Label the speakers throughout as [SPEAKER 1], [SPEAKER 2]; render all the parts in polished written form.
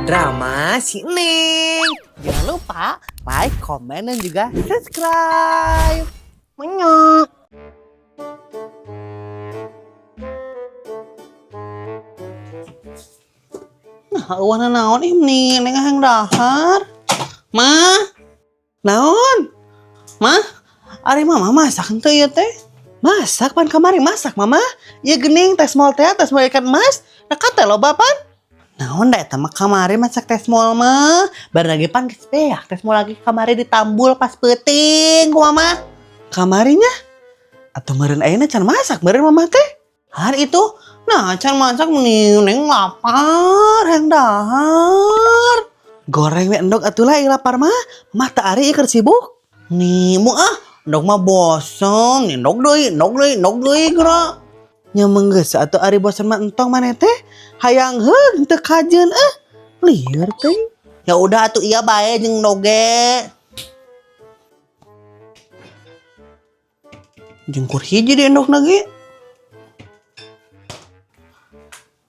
[SPEAKER 1] Drama si Neng.
[SPEAKER 2] Jangan lupa like, komen, dan juga subscribe. Menyok. Nah, warna naon ini neng yang dahar. Ma, naon? Ma, ari mama masak henteu ieu teh? Masak pan kamari masak mama? Ieu geuning tes mol teh, tes mol ikan emas. Dekat teh loba pan? Naon da eta mah kamari masak tes mol mah? Bar lagi pan geus beak tes mol lagi kamari ditambul pas peuting ku mama. Kamarinya? Atau meureun ayeuna can masak meureun mama teh? Hari itu, nah can masak mending neng lapar yang dahar. Goreng we endog atuh lah lapar mah. Mah teu ari keur sibuk. Nih mu endog mah bosen. Endog deui geura. Nya menggeus atuh ari bosen mah entong maneh teh. Hayang heung teu kajeun lieur teh. Ya udah atuh iya bae jeung endog ge. Jeung hiji di endog ge.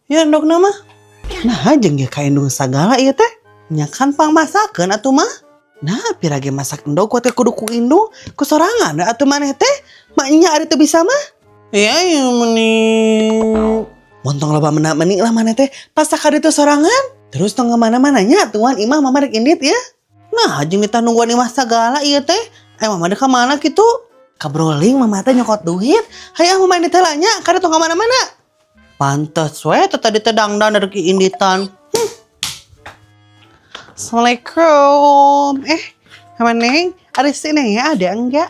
[SPEAKER 2] Ya endog nama. Nah jeung ge kaindung sagala ieu teh. Nya kan pang masakeun atuh mah. Nah pirage masak endog teh kudu ku indung ku sorangan atuh maneh teh. Maknya ari teu bisa mah. Ya meni. Montong loba menak-menik lah maneh teh pas sakade teu sorangan. Terus tong kemana-mananya tuan imah mama rek indit ya. Nah jeung ditah nungguan imah sagala ieu teh. Mama dek ka mana kitu? Kabroling mama teh nyokot duit. Hayang mama indit nya kada tong ka mana-mana. Pantes we tadi teh dangdan dari inditan. Assalamualaikum. Sama Neng, ada si Neng ya? Ada enggak?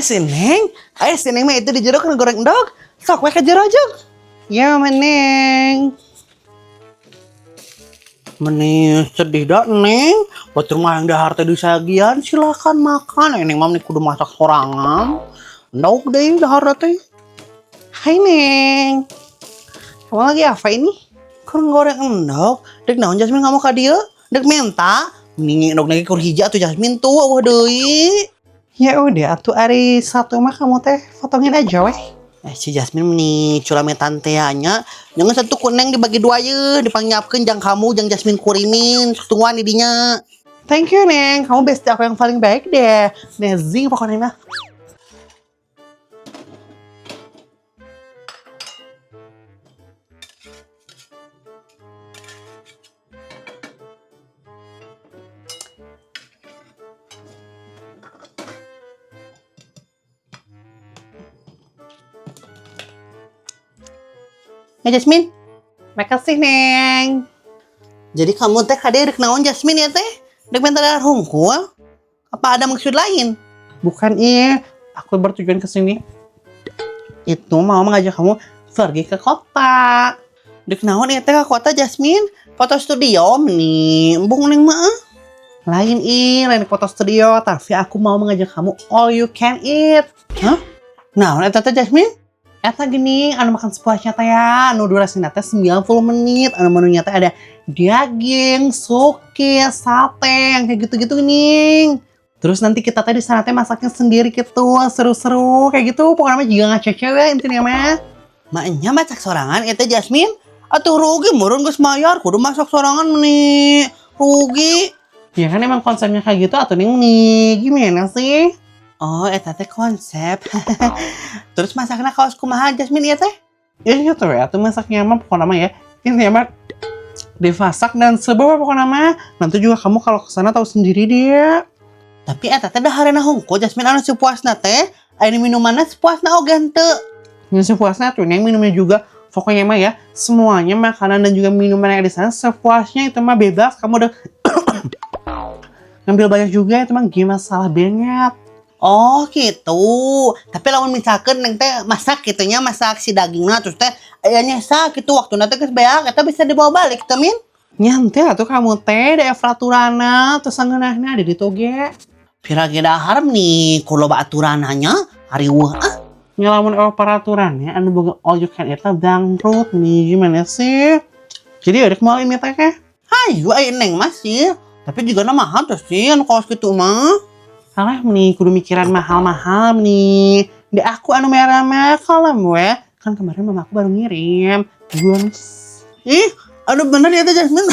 [SPEAKER 2] Si Neng? Si Neng mah itu di jero kena goreng endog. Sok we ke jero aja. Ya, Mama Neng. Meni sedih dah Neng. Buat rumah yang dahar teh disagian silakan makan. Neng mah kudu masak sorangan. Endog deh dahar teh. Hai Neng. Kamu lagi apa ini? Kurang goreng endog. Dek naon Jasmine kamu ka dieu? Dek menta. Mending endog lagi kur hiji atuh Jasmine tuh eueuh deui. Ya udah atuh ari satu mah kamu teh potongin aja weh. Si Jasmine meni culametan teh nya. Jangan satu kuneng dibagi dua ye, dipangnyiapkeun jang kamu jang Jasmine kurimin tungguan di dinya. Thank you Neng, kamu bestie aku yang paling baik deh. Amazing pokoknya mah. Jasmine, makasih Neng. Jadi kamu teh kade rek naon Jasmine ya teh? Rek minta darah hungkul? Apa ada maksud lain? Bukan aku bertujuan ke sini. Itu mau mengajak kamu pergi ke kota. Rek naon ya teh ke kota Jasmine? Foto studio nih, embung Neng mah. Lain foto studio, tapi aku mau mengajak kamu all you can eat. Hah? Naon eta teh Jasmine? Eta gini, anu makan sepuasnya teh ya, anu durasina teh 90 menit, anu menunya teh ada daging, suki, sate, yang kayak gitu-gitu nih. Terus nanti kita teh di sana teh masaknya sendiri gitu, seru-seru kayak gitu, pokoknya juga ngacece we intinya mah. Maknya masak sorangan eta Jasmine, atuh rugi meureun geus mayar, kudu masak sorangan nih, rugi. Ya kan emang konsepnya kayak gitu atuh nih, gimana sih? Oh, eta teh konsep. Terus masaknya kaos kumaha Jasmine ya teh? Iya tuh ya, tuh masaknya mah pokoknya mah ya. Ini mah dimasak dan sebawa pokoknya mah. Nanti juga kamu kalau kesana tahu sendiri dia. Tapi eta teh dahareuna hungkul Jasmine anu sepuasna teh. Aya minumanna sepuasna oge henteu. Yang sepuasna tuh yang minumnya juga. Pokoknya mah ya, semuanya makanan dan juga minuman yang ada di sana sepuasnya itu mah bebas. Kamu udah ngambil banyak juga itu mah gimana masalah banget. Oh gitu. Tapi lamun misalkan neng teh masak gitunya, masak si dagingna terus teh ayahnya sak gitu waktu nanti geus beak eta bisa dibawa balik teh Min. Nya henteu atuh kamu teh da fraturana terus sangeunahna di ditu ge. Pirage dahar nih ku loba aturananya hariweuh Nya lamun peraturannya anu boga all you can eat bangkrut nih gimana sih? Jadi rek moal ini teh hayu aya neng masih. Tapi juga mahal tuh sih anu kaos kitu mah. Alah nih kudu mikiran mahal-mahal nih. Di aku anu merah-merah kalem we. Kan kemarin mama aku baru ngirim. Ih, aduh bener ya teh Jasmine.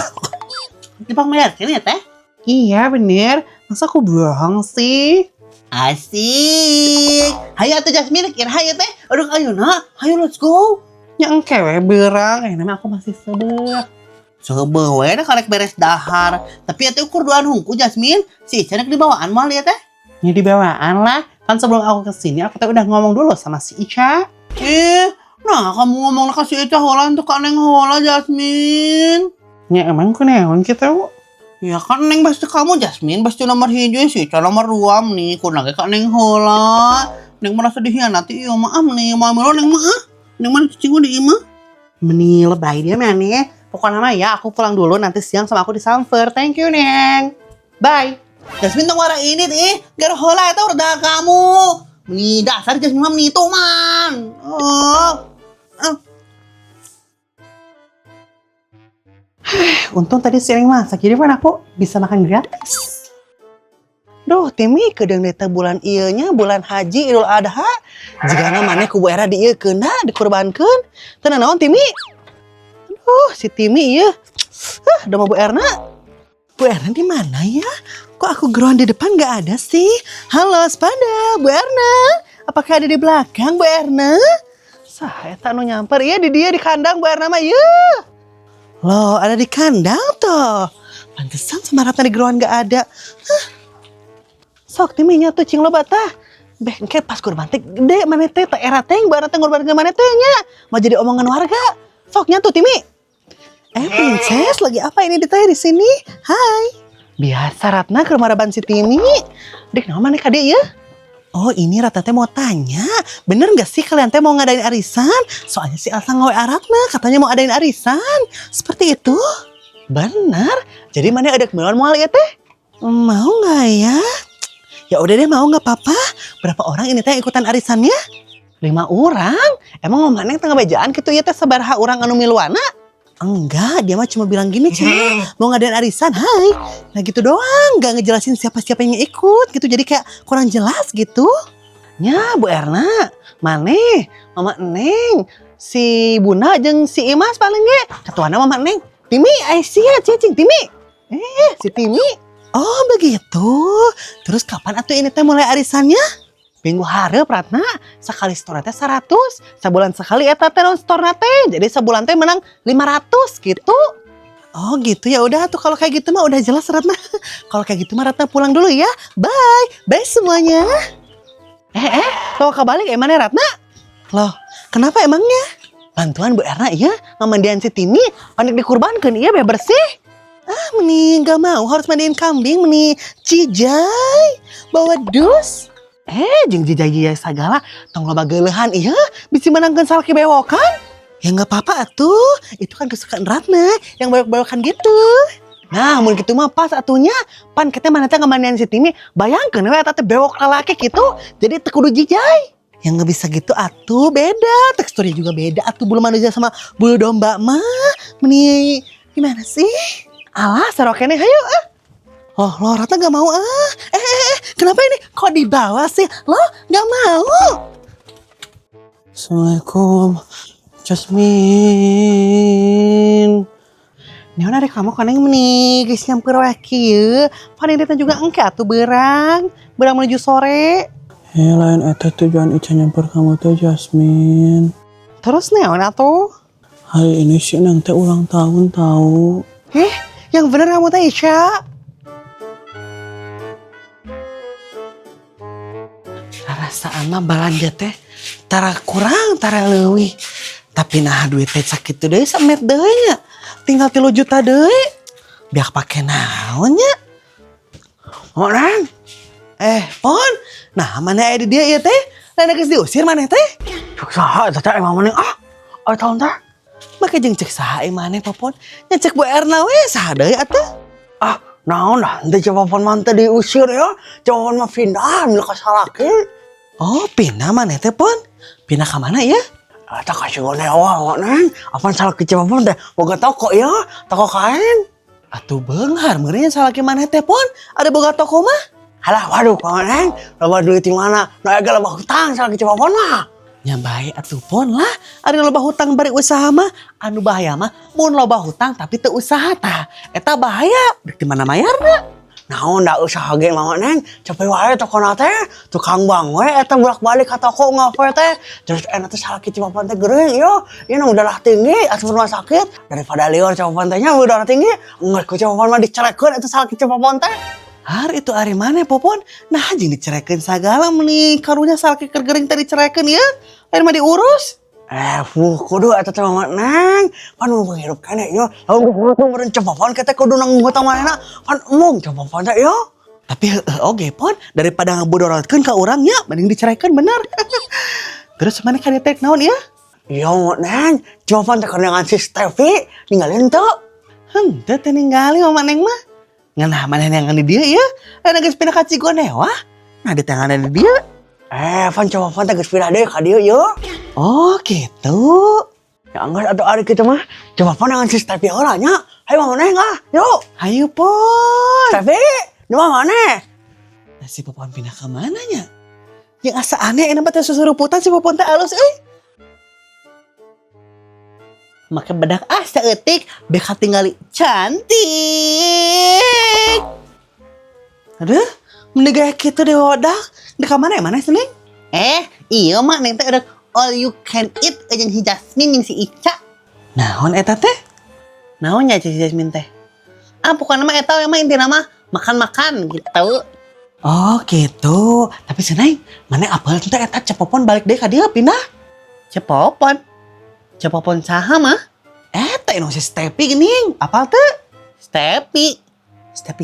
[SPEAKER 2] Dipang bayarkan ya teh? Iya bener, masa aku bohong sih? Asik. Hayo atuh Jasmine, kira hayo teh. Aduh ayo nak, hayo let's go. Ya engke we berang, namanya aku masih sebel. Sebel we dah karek beres dahar. Tapi atuh ukur duaan hungku Jasmine, si Ica di bawaan mal ya teh. Ya di bawaan lah, kan sebelum aku kesini aku teh udah ngomong dulu sama si Ica. Nah kamu ngomong ke si Ica hola untuk Kak Neng hola Jasmine. Ya emang ku neon kita. Ya kan Neng pasti kamu Jasmine pasti nomor hijau sih, nomor 2 nih, kunang Kak Neng hola. Neng merasa dihianati, iya maaf nih, mau melo Neng mah. Neng mana cicing di imah. Meni lebay dia mana? Pokoknya mah ya aku pulang dulu nanti siang sama aku disamper. Thank you Neng. Bye. Jasmine tong warna ini nih, gara hola itu udah kamu. Nih dasar Jasmine mah nih tuh man. Untung tadi sering masak, jadi kan aku bisa makan gratis. Duh, Timi kedeng deta bulan ieunya bulan haji Idul Adha. Jigana maneh ku Bu Era dieukeun da, dikurbankeun. Teu naon Timi? Si Timi ieu. Udah mau Bu Erna. Bu Erna di mana ya? Kok aku geruan di depan gak ada sih? Halo, sepada Bu Erna. Apakah ada di belakang Bu Erna? Sah eta nu nyamper ieu di dia di kandang Bu Erna mah ieu. Loh, ada di kandang tuh. Pantesan sama Ratna di geruan gak ada. Sok Timinya tuh cing lo batah. Bengke pas kurban teh gede mana teh teh era teh barang teh kurban ke mana teh nya. Mau jadi omongan warga. Soknya tuh Timi. Princess lagi apa ini di sini? Hai. Biasa Ratna ke rumah Raban si Timi. Dek nama mana ka dia ya? Oh ini Ratna teh mau tanya. Bener gak sih kalian teh mau ngadain arisan? Soalnya si Elsa ngawe Ratna katanya mau adain arisan. Seperti itu? Bener. Jadi mana ada kemeluan mual ya teh? Mau gak ya? Ya udah deh mau nggak apa-apa. Berapa orang ini teh ikutan arisannya? 5 orang. Emang Om Maneng tengah bejaan gitu ya teh sabaraha orang anu miluana? Enggak, dia mah cuma bilang gini Cina. Mau ngadain arisan, hai. Nah gitu doang, nggak ngejelasin siapa-siapa yang ikut gitu. Jadi kayak kurang jelas gitu. Nya Bu Erna, Maneh, Mama Neng, si Buna jeung si Imas paling ge. Ketuana Mama Neng. Timi, Aisyah, Cicing, Timi. Si Timi. Oh begitu. Terus kapan atuh ini teh mulai arisannya? Minggu hareup Ratna. Sekali store teh 100. Sebulan sekali eta teh non store teh. Jadi sebulan teh menang 500 gitu. Oh gitu ya udah tuh kalau kayak gitu mah udah jelas Ratna. Kalau kayak gitu mah Ratna pulang dulu ya. Bye. Bye semuanya. Kalau kebalik emangnya Ratna? Loh, kenapa emangnya? Bantuan Bu Erna iya ngamandian si Timi panik dikurbankeun iya biar bersih. Meni gak mau harus mandiin kambing meni Cijay bawa dus. Jeung Cijay segala tong loba geulehan iya bisa menangkeun salaki bewokan. Ya gak apa-apa atuh, itu kan kesukaan Ratna yang bewok-bewokan gitu. Nah, mun kitu mah pas atunya pan kita mana teh ngamandian si Timi bayangkeun we eta teh bewok lalaki gitu. Jadi teu kudu Cijay. Yang gak bisa gitu atuh beda, teksturnya juga beda atuh bulu manusia sama bulu domba mah. Meni gimana sih? Alah, sarokene hayo Oh, lo Ratna gak mau kenapa ini? Kok dibawa sih? Lo gak mau? Assalamualaikum, Jasmine. Nyawa dari kamu kan yang meni guys nyamper kieu. Paling dia juga engke atuh berang menuju sore. Lain eta tujuan Ica nyamper kamu tuh Jasmine. Terus naon atuh? Hari ini sih nang teh ulang tahun tahu. Yang bener kamu teh Ica. Rasaan mah balanja teh tara kurang tara leuwih. Tapi nah duit teh sakit tuh deui samet deui nya. Tinggal 3 juta deui. Biak pake naon nya? Orang. Pon. Nah, mana aya di dia ieu teh? Lain geus diusir maneh teh? Cuk saha eta teh emang maneh tahun teh. Make jeung cek saha maneh Popon? Nya cek Bu Erna we saha deui atuh? Naon dah, teu Popon mah teu diusir ya. Popon mah pindah mila ka salaki. Oh, pindah maneh teh Pon? Pindah ka mana ya? Eta ka Cigonewa Neng. Apaan salaki Popon teh boga toko ya, toko kain. Atuh beunghar meureun salaki maneh teh Pon? Ada boga toko mah? Halah waduh Neng, loba duit di mana? Nu ega loba hutang salaki Popon mah. Nya bae atuh pon lah. Ari loba hutang bari usaha mah anu bahaya mah mun loba hutang tapi teu usaha tah. Eta bahaya. Dek di mana mayarna?
[SPEAKER 1] Naon da usaha ge mah Neng, capek wae tokona teh, tukang bang we eta bolak-balik ka toko ngawe teh. Terus eta teh sakit Cipapan teh geureung yo. Ieu nu darah tinggi asup rumah sakit daripada lieur Cipapan teh nya darah tinggi. Nggak ku Cipapan mah dicerekeun eta sakit Cipapan teh.
[SPEAKER 2] Har itu ari mana popon? Nah jeung dicerekeun sagala meni karunya sakit keur geuring teh dicerekeun ya. Lain mah diurus.
[SPEAKER 1] Kudu eta teh mah Neng. Pan mau menghirup keneh yo. Lamun kudu meureun Cipapan kita kudu nang hutang manehna. Pan emong Cipapan teh yo.
[SPEAKER 2] Tapi oge pon daripada ngabodorotkeun ka urang nya mending dicerekeun bener. Terus mana ka ditek naon ya?
[SPEAKER 1] Yo Neng, Cipapan teh kondangan si Stevi ninggalin teu.
[SPEAKER 2] Henteu teh ningali mama Neng mah. Nganah maneh yang di dieu ya. Aya geus pindah ka Cigondewa. Nah di tangan di dieu.
[SPEAKER 1] Pan Cipapan teh geus pindah deui ka dieu yo.
[SPEAKER 2] Oh gitu.
[SPEAKER 1] Ya anggar atuh ari kitu mah. Cipapan dengan si Stevi heula nya. Hayu mah Neng yuk.
[SPEAKER 2] Hayu pon.
[SPEAKER 1] Stevi, di mana?
[SPEAKER 2] Nah, si Popon pindah ke mananya? Yang asa aneh enak teh susuruputan si Popon teh alus Maka bedak asa eutik beka tinggali cantik. Aduh, menegah kitu deh wadah. Di kamar mana sih Neng? Iya mak Neng teh udah all you can eat jeung si Jasmine jeung si Ica. Naon eta teh? Naon nya si Jasmine teh? Bukan nama eta mah intina mah makan-makan gitu. Oh gitu. Tapi seneng, mana apel teh eta Cepopon balik deh ka dieu pindah. Cepopon saha mah? Eta anu si Stepi geuning. Apal teh? Stepi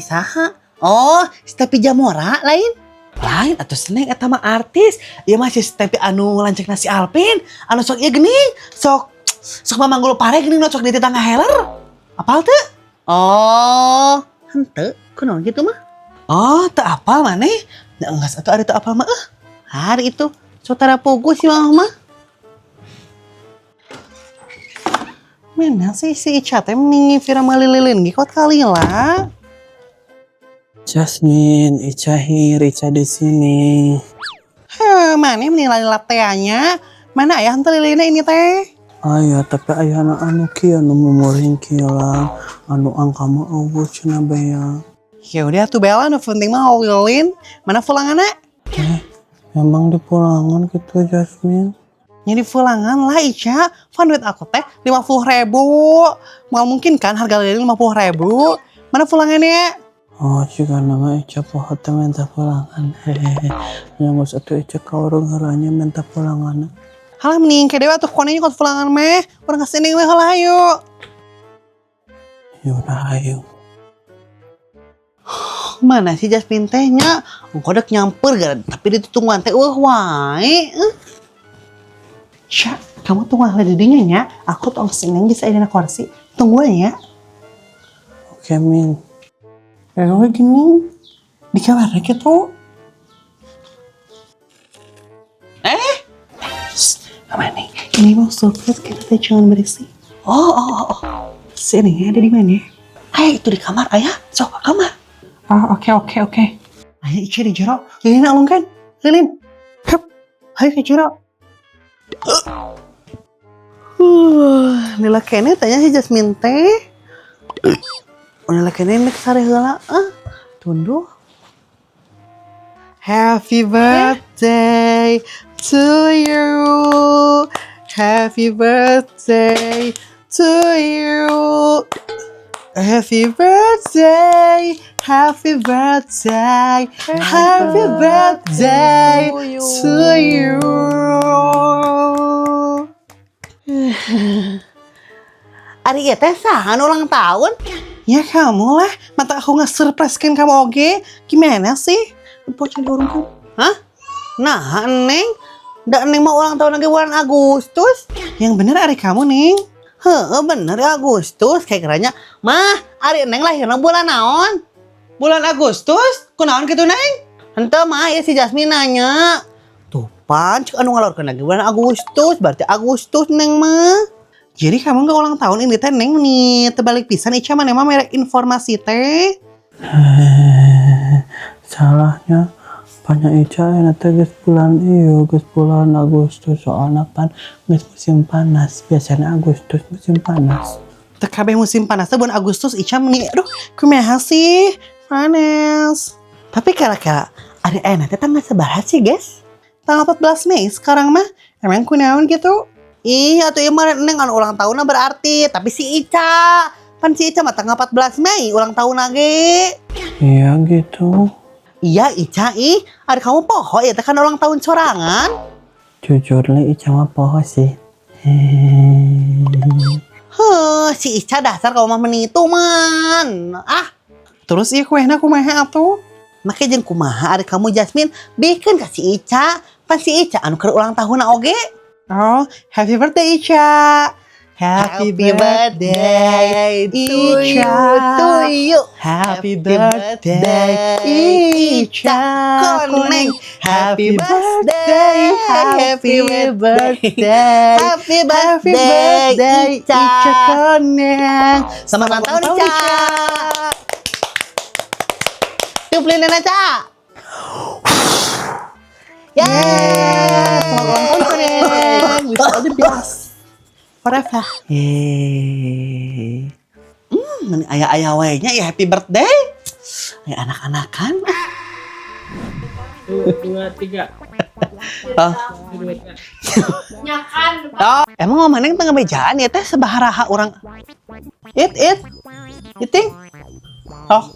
[SPEAKER 2] saha? Oh, Stepi Jamora lain. Lain atuh seneng eta mah artis. Ieu mah si Stepi anu lanceukna si Alpin. Anu sok ieu geuning, sok mamanggul pare geuning sok di tetangga Heller. Apal teh? Oh, henteu kunaon gitu mah? Oh, teu apal maneh. Da enggas atuh ari teu apal mah Hari itu saudara pugu si mama. Mana sih si Ica teh mending Vira malililin gikot kali lah.
[SPEAKER 3] Jasmine, Ica here, Ica di sini.
[SPEAKER 2] Mana mending lalilap teanya? Mana ayah henteu lilina ini teh?
[SPEAKER 3] Ayah, tapi ayah anu kieu anu mumuring kieulang, anu angka mah eueuh cenah bea.
[SPEAKER 2] Ya udah tuh Bella, nu penting mah lilin. Mana pulanganna?
[SPEAKER 3] Emang di pulangan gitu Jasmine?
[SPEAKER 2] Jadi pulangan lah Ica. Fan duit aku teh 50.000. Mal mungkin kan harga lilin 50.000. Mana pulangannya?
[SPEAKER 3] Oh, jika nama Ica poho teh minta pulangan. Nyangos atuh Ica ka urang heulanya minta pulangan.
[SPEAKER 2] Halah mending ke dewa tuh konenya kos pulangan meh. Urang kesini we heula ayo.
[SPEAKER 3] Yaudah ayo.
[SPEAKER 2] Mana sih Jasmine teh nya? Engko dek nyamper gara tapi ditutungguan teh wae. Sya, kamu tunggu di dinya nya. Aku tong seneng bisa dina kursi. Tunggu ya.
[SPEAKER 3] Oke, Min.
[SPEAKER 2] Kayak gini di kamar gitu. Apa nih? Ini mau surprise kita teh jangan berisik. Oh. Sini ada di mana? Ayo itu di kamar ayah. Sok kamar. Oh oke. Ayo Ica di jero. Lilin alungkan. Lilin. Hup. Ayo ke jero. Lila kene tanya si Jasmine teh. Lila kene nek sare heula. Tunduh. Happy birthday to you. Happy birthday to you. Happy birthday. Happy birthday. Happy birthday to you. Ari ieu teh saha ulang tahun? Ya kamu lah, mata aku nge-surprisekan kamu oge. Gimana sih? Bocah di urung kamu. Hah? Nah, Neng. Da Neng mau ulang tahun lagi bulan Agustus. Yang bener ari kamu, Neng. Bener ya Agustus. Kayak kiranya, mah, ari Neng lahirna bulan naon? Bulan Agustus? Kunaon gitu, Neng? Henteu mah, ya si Jasmine nanya. Tuh, pan, cek anu ngalorkeun lagi bulan Agustus. Berarti Agustus, Neng mah. Jadi kamu gak ulang tahun ini teh, Neng, nih. Terbalik pisan, Ica mana merek informasi teh.
[SPEAKER 3] Salahnya Pokoknya Ica enak teh geus bulan ieu, geus bulan Agustus soalnya kan geus musim panas. Biasanya Agustus musim panas.
[SPEAKER 2] Teu kabeh musim panas teh bulan Agustus Ica meni. Aduh, kumaha sih? Panas. Tapi kira-kira ada enak teh tanggal sabaraha sih, guys? Tanggal 14 Mei sekarang mah. Emang kunaon gitu? Ih, atuh ieu mah neng anu ulang tahunna berarti, tapi si Ica. Pan si Ica mah tanggal 14 Mei ulang tahun ge.
[SPEAKER 3] Iya gitu.
[SPEAKER 2] Iya Ica, ada kamu poho ya tekan ulang tahun sorangan.
[SPEAKER 3] Jujur li Ica mah poho sih.
[SPEAKER 2] Si Ica dasar kamu mah menitu man. Terus iya kuehna kumaha atuh? Make jeung kumaha ada kamu Jasmine bikin ka si Ica. Pan si Ica anu keur ulang tahunna oge. Oh, happy birthday Ica. Happy birthday Ica. To you. Happy birthday Ica Koneng. Happy birthday, happy birthday, happy birthday Ica Koneng. Selamat ulang tahun Ica. Tiuplin Ica. Yeay, selamat ulang tahun Koneng. With all the best. Forever. Meni ayah-ayah wayanya ya happy birthday. Aya anak-anakan.
[SPEAKER 4] 2, 3.
[SPEAKER 2] Oh.
[SPEAKER 4] Nyakan.
[SPEAKER 2] Oh, emang mama neng tengah bejaan ya teh sabaharaha orang. Iting. Oh.